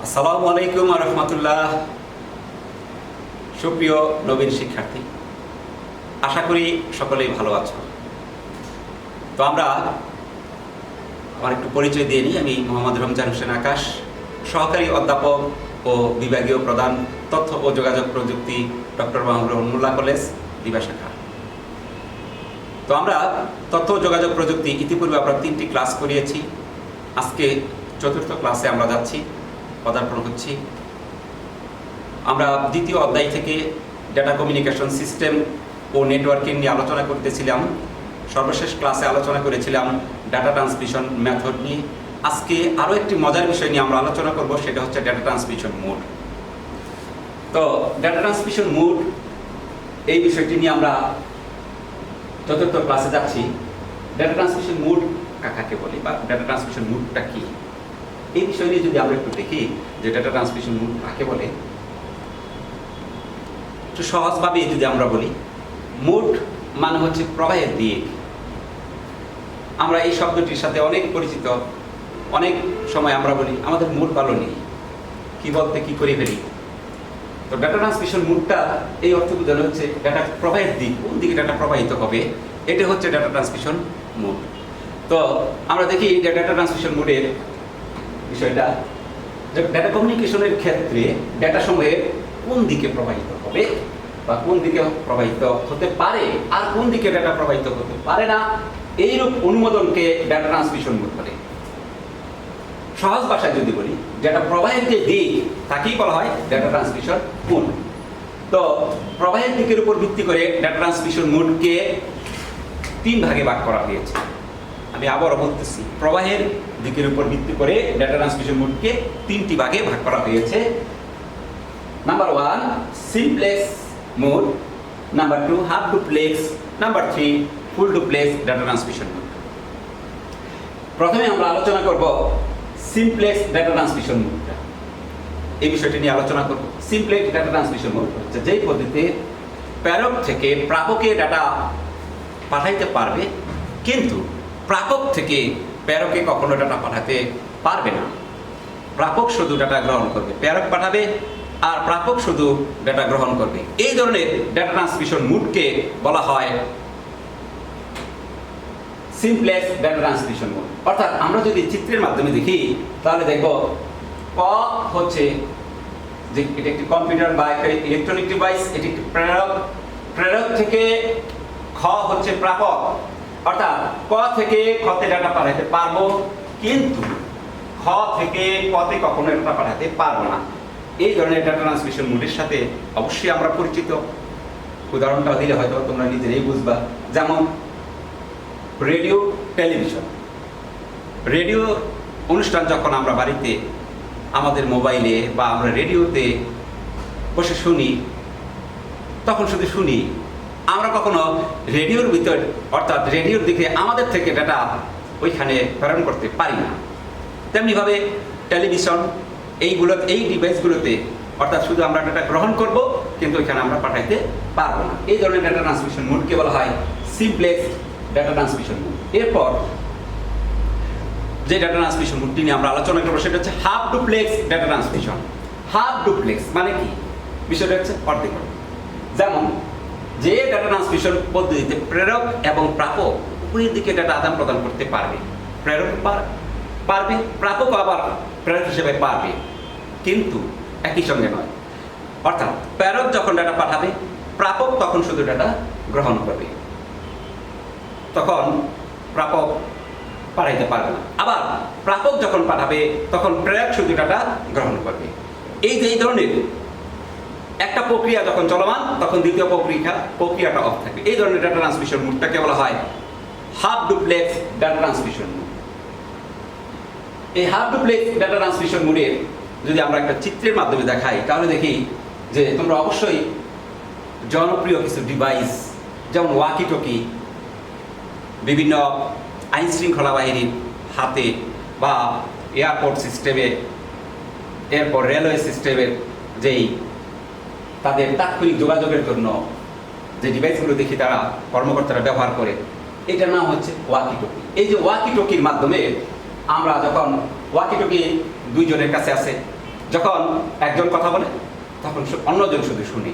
আসসালামু আলাইকুম ওয়া রাহমাতুল্লাহ। সুপ্রিয় নবীন শিক্ষার্থী, আশা করি সকলেই ভালো আছো। তো আমার একটু পরিচয় দিয়ে নিই। আমি মোহাম্মদ রমজান হোসেন আকাশ, সহকারী অধ্যাপক ও বিভাগীয় প্রধান, তথ্য ও যোগাযোগ প্রযুক্তি, ডক্টর মাহমুদুর মোল্লা কলেজ, দিবা শাখা। তো আমরা তথ্য ও যোগাযোগ প্রযুক্তি ইতিপূর্বে আমরা 3টি ক্লাস করিয়েছি। আজকে 4র্থ ক্লাসে আমরা যাচ্ছি, পদার্পণ হচ্ছি। আমরা 2য় অধ্যায় থেকে ডেটা কমিউনিকেশন সিস্টেম ও নেটওয়ার্কিং নিয়ে আলোচনা করতেছিলাম। সর্বশেষ ক্লাসে আলোচনা করেছিলাম ডাটা ট্রান্সমিশন মেথড নিয়ে। আজকে আরও একটি মজার বিষয় নিয়ে আমরা আলোচনা করব, সেটা হচ্ছে ডাটা ট্রান্সমিশন মোড। তো ডাটা ট্রান্সমিশন মোড, এই বিষয়টি নিয়ে আমরা 4র্থ ক্লাসে যাচ্ছি। ডাটা ট্রান্সমিশন মোড কাকে বলি বা ডাটা ট্রান্সমিশন মোডটা কি, এই বিষয় নিয়ে যদি আমরা একটু দেখি যে ডাটা ট্রান্সমিশন মোড কাকে বলে, একটু সহজভাবে যদি আমরা বলি, মোড মানে হচ্ছে প্রবাহের দিক। আমরা এই শব্দটির সাথে অনেক পরিচিত। অনেক সময় আমরা বলি আমাদের মোড ভালো নেই, কি বলতে কি করে ফেলি। তো ডাটা ট্রান্সমিশন মোডটা এই অর্থ বোঝানো হচ্ছে ডাটা প্রবাহের দিক, কোন দিকে ডাটা প্রবাহিত হবে, এটা হচ্ছে ডাটা ট্রান্সমিশন মোড। তো আমরা দেখি ডাটা ট্রান্সমিশন মোডের বিষয়টা, যে ডাটা কমিউনিকেশনের ক্ষেত্রে ডাটা সমূহে কোন দিকে প্রবাহিত হবে বা কোন দিকে প্রবাহিত হতে পারে আর কোন দিকে ডাটা প্রবাহিত হতে পারে না, এইরূপ অনুমোদনকে ডাটা ট্রান্সমিশন মোড বলে। সহজ ভাষায় যদি বলি, ডাটা প্রবাহের যে দিক তাকেই বলা হয় ডাটা ট্রান্সমিশন মোড। তো প্রবাহের দিকের উপর ভিত্তি করে ডাটা ট্রান্সমিশন মোডকে 3 ভাগে ভাগ করা হয়েছে। আমি আবারও বলতেছি, প্রবাহের দিকের উপর ভিত্তি করে ডাটা ট্রান্সমিশন মোডকে 3টি ভাগে ভাগ করা হয়েছে। Number 1 simplex mode, number 2 half duplex, number 3 full duplex data transmission mode. প্রথমে আমরা আলোচনা করব সিমপ্লেক্স ডাটা ট্রান্সমিশন মোডটা। এই বিষয়টি নিয়ে আলোচনা করব। সিমপ্লেক্স ডাটা ট্রান্সমিশন মোড হচ্ছে যেই পদ্ধতিতে প্রেরক থেকে প্রাপকে ডাটা পাঠাইতে পারবে, কিন্তু প্রাপক থেকে প্রেরকে কখনো ডাটা পাঠাতে পারবে না। প্রাপক শুধু ডাটা গ্রহণ করবে, প্রেরক পাঠাবে আর প্রাপক শুধু ডাটা গ্রহণ করবে। এই ধরনের ডাটা ট্রান্সমিশন মোডকে বলা হয় সিমপ্লেক্স ডাটা ট্রান্সমিশন মোড। অর্থাৎ আমরা যদি চিত্রের মাধ্যমে দেখি তাহলে দেখব, ক হচ্ছে যে এটা একটি কম্পিউটার বা একটা ইলেকট্রনিক ডিভাইস, এটি একটি প্রেরক। প্রেরক থেকে খ হচ্ছে প্রাপক, অর্থাৎ ক থেকে খতে ডাটা পাঠাতে পারবো, কিন্তু খ থেকে কতে কখনো ডাটা পাঠাতে পারবো না। এই ধরনের ডাটা ট্রান্সমিশন মোডের সাথে অবশ্যই আমরা পরিচিত। উদাহরণটা দিলে হয়তো তোমরা নিজেরাই বুঝবা। যেমন রেডিও, টেলিভিশন। রেডিও অনুষ্ঠান যখন আমরা বাড়িতে আমাদের মোবাইলে বা আমরা রেডিওতে বসে শুনি, তখন শুধু শুনি, আমরা কখনো রেডিওর ভিতর অর্থাৎ রেডিওর দিকে আমাদের থেকে ডাটা ওইখানে প্রেরণ করতে পারি না। তেমনিভাবে টেলিভিশন, এই ডিভাইসগুলোতে অর্থাৎ শুধু আমরা ডাটা গ্রহণ করব, কিন্তু ওইখানে আমরা পাঠাইতে পারবো না। এই ধরনের ডাটা ট্রান্সমিশন মোডকে বলা হয় সিমপ্লেক্স ডাটা ট্রান্সমিশন মোড। এরপর যে ডাটা ট্রান্সমিশন মোডটি নিয়ে আমরা আলোচনা করবো সেটা হচ্ছে half duplex data transmission. Half duplex মানে কি? বিষয়টা হচ্ছে অর্ধেক। যেমন যে ডাটা ট্রান্সমিশন পদ্ধতিতে প্রেরক এবং প্রাপক উভয়ের দিকে ডাটা আদান প্রদান করতে পারবে, প্রেরক পারবে, প্রাপক আবার প্রেরক হিসেবে পারবে, কিন্তু একই সঙ্গে নয়। অর্থাৎ প্রেরক যখন ডাটা পাঠাবে, প্রাপক তখন শুধু ডাটা গ্রহণ করবে, তখন প্রাপক পাঠাইতে পারবে না। আবার প্রাপক যখন পাঠাবে, তখন প্রেরক শুধু ডাটা গ্রহণ করবে। এই ধরনের একটা প্রক্রিয়া যখন চলমান, তখন দ্বিতীয় প্রক্রিয়াটা অফ থাকবে। এই ধরনের ডাটা ট্রান্সমিশন মোডটাকে বলা হয় half duplex data transmission mode. এই হাফ ডুপ্লেক্স ডাটা ট্রান্সমিশন মোডের যদি আমরা একটা চিত্রের মাধ্যমে দেখাই, তাহলে দেখি যে তোমরা অবশ্যই জনপ্রিয় কিছু ডিভাইস যেমন ওয়াকি টকি বিভিন্ন আইন শৃঙ্খলা বাহিনীর হাতে বা এয়ারপোর্ট সিস্টেমে, এরপর রেলওয়ে সিস্টেমের যেই তাদের তাৎক্ষণিক যোগাযোগের জন্য যে ডিভাইসগুলো দেখি তারা কর্মকর্তারা ব্যবহার করে, এটার নাম হচ্ছে ওয়াকি টকি। এই যে ওয়াকি টকির মাধ্যমে আমরা যখন ওয়াকি টকি দুইজনের কাছে আছে, যখন একজন কথা বলে তখন অন্যজন শুধু শুনে।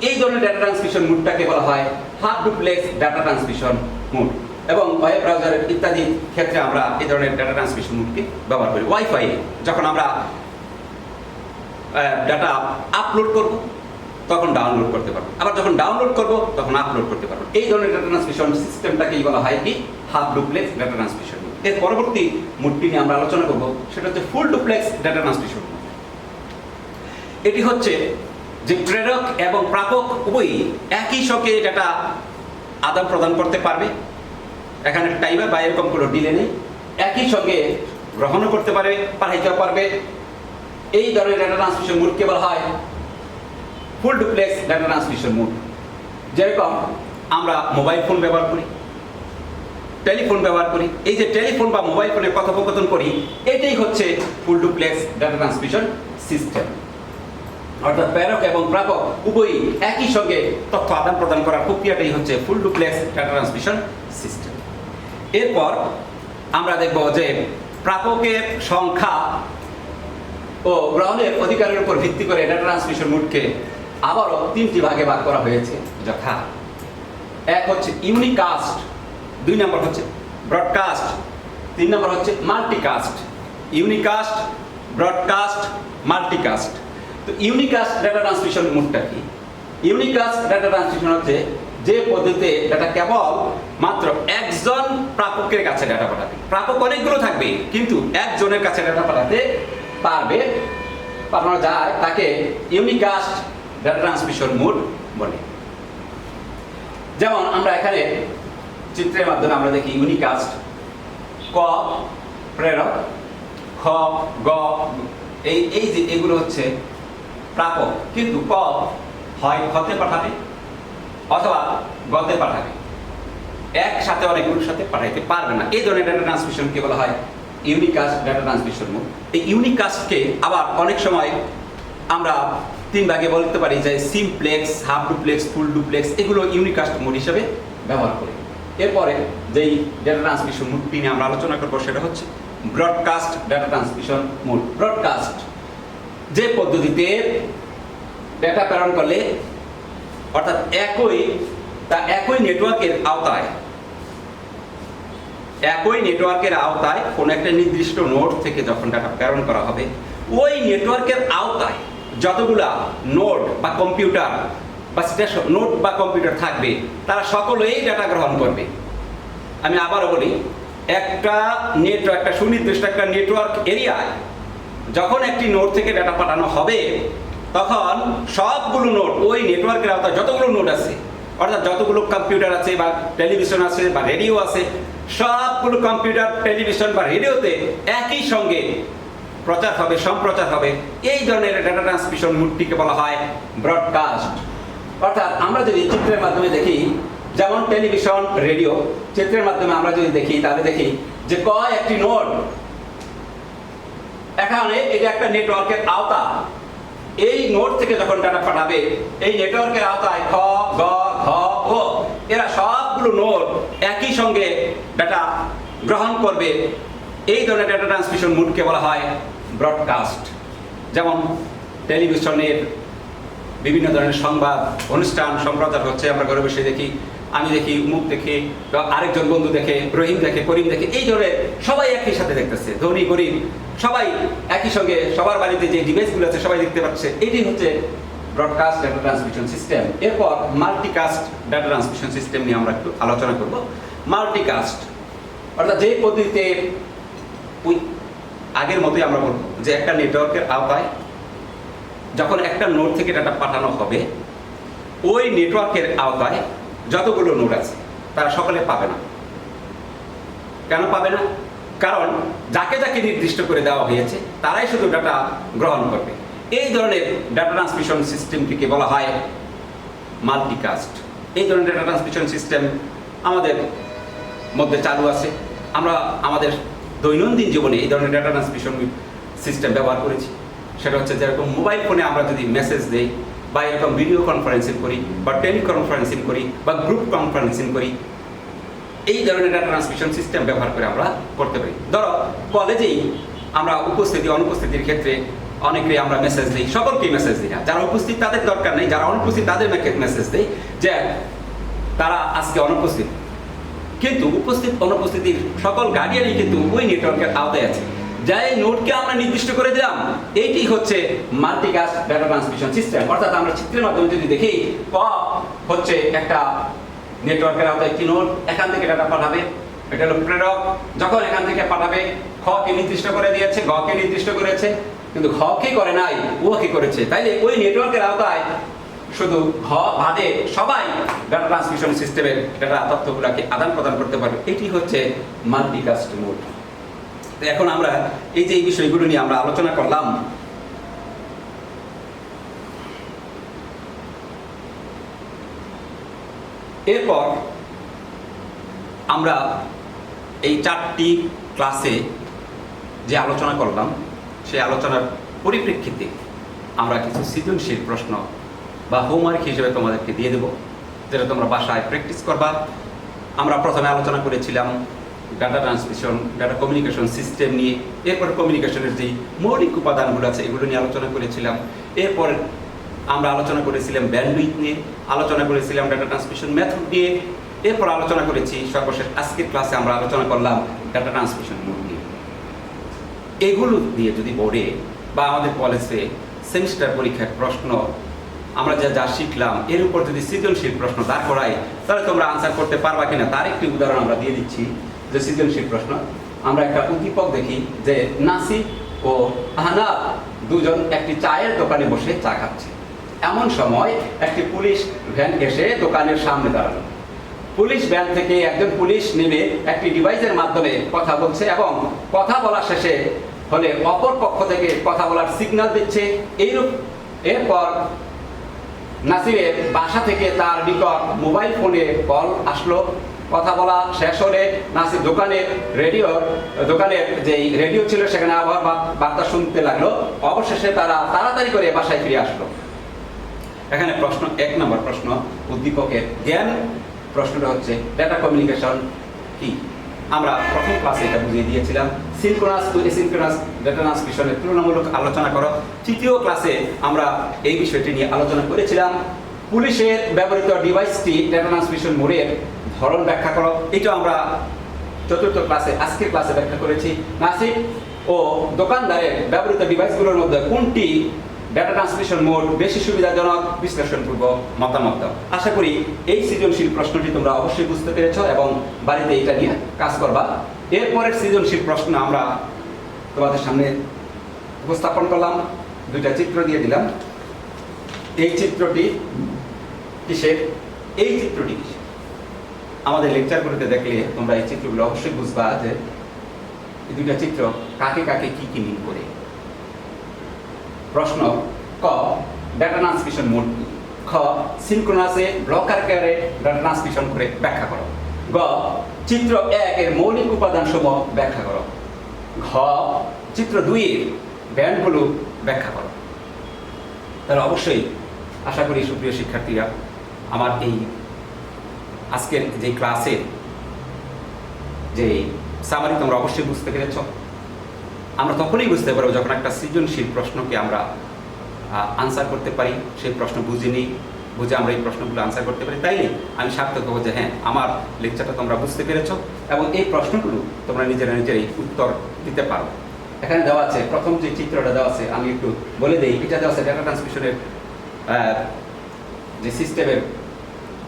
এই ধরনের ডাটা ট্রান্সমিশন মোডটাকে বলা হয় half duplex data transmission mode, এবং ওয়েব ব্রাউজারের ইত্যাদি ক্ষেত্রে আমরা এই ধরনের ডাটা ট্রান্সমিশন মোডকে ব্যবহার করি। ওয়াইফাই যখন আমরা ডাটা আপলোড করব তখন ডাউনলোড করতে পারবো, আবার যখন ডাউনলোড করব তখন আপলোড করতে পারবো। এই ধরনের ডাটা ট্রান্সমিশন সিস্টেমটাকেই বলা হয় কি half duplex data transmission mode. এর পরবর্তী মোডটি নিয়ে আমরা আলোচনা করব, সেটা হচ্ছে full duplex data transmission mode. এটি হচ্ছে যে প্রেরক এবং প্রাপক উভয়ই একই সঙ্গে ডাটা আদান প্রদান করতে পারবে, এখানে টাইমার বা এরকম কোনো ডিলে নেই, একই সঙ্গে গ্রহণও করতে পারবে, পাঠাইতেও পারবে। এই ধরনের ডাটা ট্রান্সমিশন মোডকে বলা হয় full duplex data transmission mode. যেরকম আমরা মোবাইল ফোন ব্যবহার করি, টেলিফোন ব্যবহার করি, এই যে টেলিফোন বা মোবাইল ফোনে কথোপকথন করি, এটাই হচ্ছে full duplex data transmission system. অর্থাৎ প্রেরক এবং প্রাপক উভয়ই একই সঙ্গে তথ্য আদান প্রদান করার প্রক্রিয়াটাই হচ্ছে full duplex data transmission system. এরপর আমরা দেখব যে প্রাপকের সংখ্যা ও গ্রহণের অধিকারের উপর ভিত্তি করে ডাটা ট্রান্সমিশন মোডকে আবারও তিনটি ভাগে ভাগ করা হয়েছে, যথা এক হচ্ছে ইউনিকাস্ট, 2 নম্বর হচ্ছে ব্রডকাস্ট, 3 নম্বর হচ্ছে মাল্টিকাস্ট। Unicast, broadcast, multicast. তো ইউনিকাস্ট ডাটা ট্রান্সমিশন মোডটা কি? ইউনিকাস্ট ডাটা ট্রান্সমিশন হচ্ছে যে পদ্ধতিতে ডাটা কেবল মাত্র একজন প্রাপকের কাছে ডাটা পাঠাবে। প্রাপক অনেকগুলো থাকবে কিন্তু একজনের কাছে ডাটা পাঠাতে পাঠানো যায়, তাকে ইউনিকাস্ট ডাটা ট্রান্সমিশন মোড বলে। যেমন আমরা এখানে চিত্রের মাধ্যমে আমরা দেখি ইউনিকাস্ট, ক প্রেরক, খ গ, এই যে এগুলো হচ্ছে প্রাপক, কিন্তু ক হয় খতে পাঠাবে অথবা গতে পাঠাবে, একসাথে অনেকগুলোর সাথে পাঠাইতে পারবে না। এই ধরনের ডাটা ট্রান্সমিশনকে বলা হয় ইউনিকাস্ট ডাটা ট্রান্সমিশন মোড। এই ইউনিকাস্টকে আবার অনেক সময় আমরা 3 ভাগে বলতে পারি, যে simplex, half duplex, full duplex, এগুলো ইউনিকাস্ট মোড হিসেবে ব্যবহার করি। এরপরে যেই ডাটা ট্রান্সমিশন মোডটি নিয়ে আমরা আলোচনা করবো সেটা হচ্ছে broadcast data transmission mode. Broadcast যে পদ্ধতিতে ডাটা প্রেরণ করলে অর্থাৎ একই নেটওয়ার্কের আওতায় কোন একটা নির্দিষ্ট নোড থেকে যখন ডাটা প্রেরণ করা হবে, ওই নেটওয়ার্কের আওতায় যতগুলা নোড বা কম্পিউটার বা স্টেশন নোড বা কম্পিউটার থাকবে তারা সকলেই ডাটা গ্রহণ করবে। আমি আবারও বলি, একটা সুনির্দিষ্ট একটা নেটওয়ার্ক এরিয়ায় যখন একটি নোড থেকে ডাটা পাঠানো হবে, তখন সবগুলো নোড ওই নেটওয়ার্কের আওতায় যতগুলো নোড আছে, অর্থাৎ যতগুলো কম্পিউটার আছে বা টেলিভিশন আছে বা রেডিও আছে, সবগুলো কম্পিউটার, টেলিভিশন বা রেডিওতে একই সঙ্গে সম্প্রচার হবে। এই ধরনের ডাটা ট্রান্সমিশন মোডটিকে বলা হয় ব্রডকাস্ট। অর্থাৎ আমরা যদি চিত্রের মাধ্যমে দেখি, যেমন টেলিভিশন, রেডিও, চিত্রের মাধ্যমে আমরা যদি দেখি তাহলে দেখি যে একটি নোড, এখানে এটা একটা নেটওয়ার্কের আওতা। এই নোড থেকে যখন ডাটা পাঠাবে, এই নেটওয়ার্কের আওতায় খ গ ঘ ও এরা সবগুলো নোড একই সঙ্গে ডাটা গ্রহণ করবে। এই ধরনের ডাটা ট্রান্সমিশন মোডকে বলা হয় ব্রডকাস্ট। যেমন টেলিভিশনের বিভিন্ন ধরনের সংবাদ অনুষ্ঠান সম্প্রচার হচ্ছে, আমরা ঘরে বসে দেখি, আমি দেখি, উমুক দেখি, আরেকজন বন্ধু দেখে, রহিম দেখে, করিম দেখে, এই ধরনের সবাই একই সাথে দেখতেছে, ধনী গরিব সবাই একই সঙ্গে সবার বাড়িতে যে ডিভাইসগুলো আছে সবাই দেখতে পাচ্ছে। এটি হচ্ছে ব্রডকাস্ট ডাটা ট্রান্সমিশন সিস্টেম। এরপর মাল্টিকাস্ট ডাটা ট্রান্সমিশন সিস্টেম নিয়ে আমরা একটু আলোচনা করব। মাল্টিকাস্ট অর্থাৎ যে পদ্ধতিতে আগের মতোই আমরা বলব যে একটা নেটওয়ার্কের আওতায় যখন একটা নোড থেকে ডাটা পাঠানো হবে, ওই নেটওয়ার্কের আওতায় যতগুলো নোড আছে তারা সকলে পাবে না। কেন পাবে না? কারণ যাকে যাকে নির্দিষ্ট করে দেওয়া হয়েছে তারাই শুধু ডাটা গ্রহণ করবে। এই ধরনের ডাটা ট্রান্সমিশন সিস্টেমটিকে বলা হয় মাল্টিকাস্ট। এই ধরনের ডাটা ট্রান্সমিশন সিস্টেম আমাদের মধ্যে চালু আছে। আমরা আমাদের দৈনন্দিন জীবনে এই ধরনের ডাটা ট্রান্সমিশন সিস্টেম ব্যবহার করেছি। সেটা হচ্ছে যেরকম মোবাইল ফোনে আমরা যদি মেসেজ দেই, বা এরকম ভিডিও কনফারেন্সিং করি, বা টেলিকনফারেন্সিং করি, বা গ্রুপ কনফারেন্সিং করি, এই ধরনের ডাটা ট্রান্সমিশন সিস্টেম ব্যবহার করে আমরা করতে পারি। ধরো কলেজেই আমরা উপস্থিতি অনুপস্থিতির ক্ষেত্রে অনেকে আমরা মেসেজ দিই, সকলকেই মেসেজ দিই না, যারা উপস্থিত তাদের দরকার নেই, যারা অনুপস্থিত তাদের মেসেজ দিই যে তারা আজকে অনুপস্থিত, কিন্তু উপস্থিত অনুপস্থিতির সকল গার্ডিয়ানই কিন্তু ওই নেটওয়ার্কের আওতায় আছে। যাই নোটকে আমরা নির্দিষ্ট করে দিলাম, এইটি হচ্ছে মাল্টিকাস্ট ডাটা ট্রান্সমিশন সিস্টেম। অর্থাৎ আমরা চিত্রের মাধ্যমে যদি দেখি, ক হচ্ছে একটা নেটওয়ার্কের আওতায় একটি নোট, এখান থেকে ডাটা পাঠাবে, এটা হলো প্রেরক। যখন এখান থেকে পাঠাবে, খ কে নির্দিষ্ট করে দিয়েছে, গ কে নির্দিষ্ট করেছে, কিন্তু ঘ কে করে নাই, ও কি করেছে। তাইলে ওই নেটওয়ার্কের আওতায় শুধু ঘ বাদে সবাই ডাটা ট্রান্সমিশন সিস্টেমের ডাটা তথ্যগুলোকে আদান প্রদান করতে পারবে। এটি হচ্ছে মাল্টিকাস্ট মোড। তো এখন আমরা এই যে এই বিষয়গুলো নিয়ে আমরা আলোচনা করলাম, এরপর আমরা এই 4টি ক্লাসে যে আলোচনা করলাম সেই আলোচনার পরিপ্রেক্ষিতে আমরা কিছু সৃজনশীল প্রশ্ন বা হোমওয়ার্ক হিসেবে তোমাদেরকে দিয়ে দেব, যেটা তোমরা বাসায় প্র্যাকটিস করবা। আমরা প্রথমে আলোচনা করেছিলাম data transmission, data communication system নিয়ে। এরপর কমিউনিকেশনের যেই মৌলিক উপাদানগুলো আছে এগুলো নিয়ে আলোচনা করেছিলাম। এরপর আমরা আলোচনা করেছিলাম ব্যান্ডউইথ নিয়ে, আলোচনা করেছিলাম ডাটা ট্রান্সমিশন মেথড নিয়ে। এরপর আলোচনা করেছি সর্বশেষ আজকের ক্লাসে আমরা আলোচনা করলাম ডাটা ট্রান্সমিশন মোড নিয়ে। এগুলো দিয়ে যদি বোর্ডে বা আমাদের কলেজে সেমিস্টার পরীক্ষার প্রশ্ন আমরা যা শিখলাম এর উপর যদি সৃজনশীল প্রশ্ন দাঁড় করাই, তাহলে তোমরা আনসার করতে পারবা কিনা তার একটি উদাহরণ আমরা দিয়ে দিচ্ছি। যে সৃজনশীল প্রশ্ন, আমরা একটা উদ্দীপক দেখি যে নাসির ও আহনাফ দুজন একটি চায়ের দোকানে বসে চা খাচ্ছে। এমন সময় একটি পুলিশ ভ্যান এসে দোকানের সামনে দাঁড়ালো। পুলিশ ভ্যান থেকে একজন পুলিশ নেমে একটি ডিভাইসের মাধ্যমে কথা বলছে এবং কথা বলা শেষে হলে অপর পক্ষ থেকে কথা বলার সিগন্যাল দিচ্ছে। এইরূপ এরপর নাসিরের বাসা থেকে তার নিকট মোবাইল ফোনে কল আসলো। কথা বলা শেষ হলে নাসির দোকানের যে রেডিও ছিল সেখানে আবহাওয়ার বার্তা শুনতে লাগলো। অবশেষে তারা তাড়াতাড়ি করে বাসায় ফিরে আসলো। এখানে প্রশ্ন 1 নম্বর প্রশ্ন উদ্দীপকের জ্ঞান। প্রশ্নটা হচ্ছে ডেটা কমিউনিকেশন কি। আমরা প্রথম ক্লাসে এটা বুঝিয়ে দিয়েছিলাম। সিনক্রোনাস টু এসিনক্রোনাস ডেটা ট্রান্সমিশনের তুলনামূলক আলোচনা করো। তৃতীয় ক্লাসে আমরা এই বিষয়টি নিয়ে আলোচনা করেছিলাম। পুলিশের ব্যবহৃত ডিভাইসটি ডেটা ট্রান্সমিশন মোডের ধরন ব্যাখ্যা করো। এটা আমরা চতুর্থ ক্লাসে আজকের ক্লাসে ব্যাখ্যা করেছি। নাসির ও দোকানদারের ব্যবহৃত ডিভাইসগুলোর মধ্যে কোনটি ডাটা ট্রান্সমিশন মোড বেশি সুবিধাজনক, বিশ্লেষণপূর্বক মতামত দাও। আশা করি এই সৃজনশীল প্রশ্নটি তোমরা অবশ্যই বুঝতে পেরেছ এবং বাড়িতে এটা নিয়ে কাজ করবা। এরপরের সৃজনশীল প্রশ্ন আমরা তোমাদের সামনে উপস্থাপন করলাম। 2টা চিত্র দিয়ে দিলাম। এই চিত্রটি কিসের? এই চিত্রটি কিসের? আমাদের লেকচারগুলোতে দেখলে তোমরা এই চিত্রগুলো অবশ্যই বুঝবা যে এই 2টা চিত্র কাকে কাকে কি কি মিন করে। প্রশ্ন ক ডাটা ট্রান্সমিশন মোড কি? খ সিনক্রোনাসে ব্লক আকারে ডাটা ট্রান্সমিশন করে ব্যাখ্যা করো। গ চিত্র 1 এর মৌলিক উপাদানসমূহ ব্যাখ্যা করো। ঘ চিত্র 2 এর ব্যান্ডগুলো ব্যাখ্যা করো। তাহলে অবশ্যই আশা করি সুপ্রিয় শিক্ষার্থীরা আমার এই আজকের যে ক্লাসের যে সামারি তোমরা অবশ্যই বুঝতে পেরেছ। আমরা তখনই বুঝতে পারবো যখন একটা সৃজনশীল প্রশ্নকে আমরা আনসার করতে পারি, সেই প্রশ্ন বুঝে আমরা এই প্রশ্নগুলো আনসার করতে পারি। তাইলে আমি সার্থক হবো যে হ্যাঁ আমার লেকচারটা তোমরা বুঝতে পেরেছ এবং এই প্রশ্নগুলো তোমরা নিজেরাই উত্তর দিতে পারো। এখানে দেওয়া আছে প্রথম যে চিত্রটা দেওয়া আছে আমি একটু বলে দিই। এটা দেওয়া আছে ডাটা ট্রান্সমিশনের যে সিস্টেমের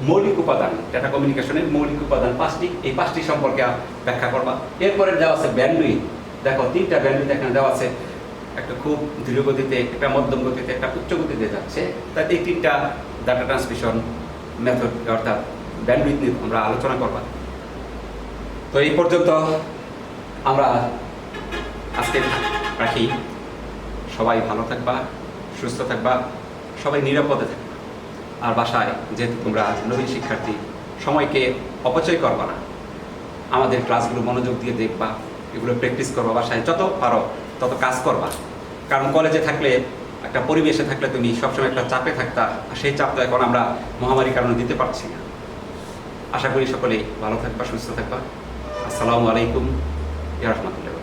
মৌলিক উপাদান, ডাটা কমিউনিকেশনের মৌলিক উপাদান 5টি। এই 5টি সম্পর্কে ব্যাখ্যা করবা। এরপরে দেওয়া আছে ব্যান্ডউইথ। দেখো 3টা ব্যান্ডউইথ এখানে দেওয়া আছে। একটা খুব ধীর গতিতে, একটা মধ্যম গতিতে, একটা উচ্চ গতিতে যাচ্ছে। তাই এই 3টা ডাটা ট্রান্সমিশন মেথড অর্থাৎ ব্যান্ডউইথ নিয়ে আমরা আলোচনা করবা। তো এই পর্যন্ত আমরা আজকে রাখি। সবাই ভালো থাকবা, সুস্থ থাকবা, সবাই নিরাপদে থাকবা। আর বাসায় যেহেতু তোমরা নবীন শিক্ষার্থী, সময়কে অপচয় করবা না। আমাদের ক্লাসগুলো মনোযোগ দিয়ে দেখবা, এগুলো প্র্যাকটিস করবা। বাসায় যত পারো তত কাজ করবা। কারণ কলেজে থাকলে, একটা পরিবেশে থাকলে তুমি সবসময় একটা চাপে থাকতা। আর সেই চাপ তো এখন আমরা মহামারীর কারণে দিতে পারছি না। আশা করি সকলেই ভালো থাকবা, সুস্থ থাকবা। আসসালামু আলাইকুম ওয়া রাহমাতুল্লাহ।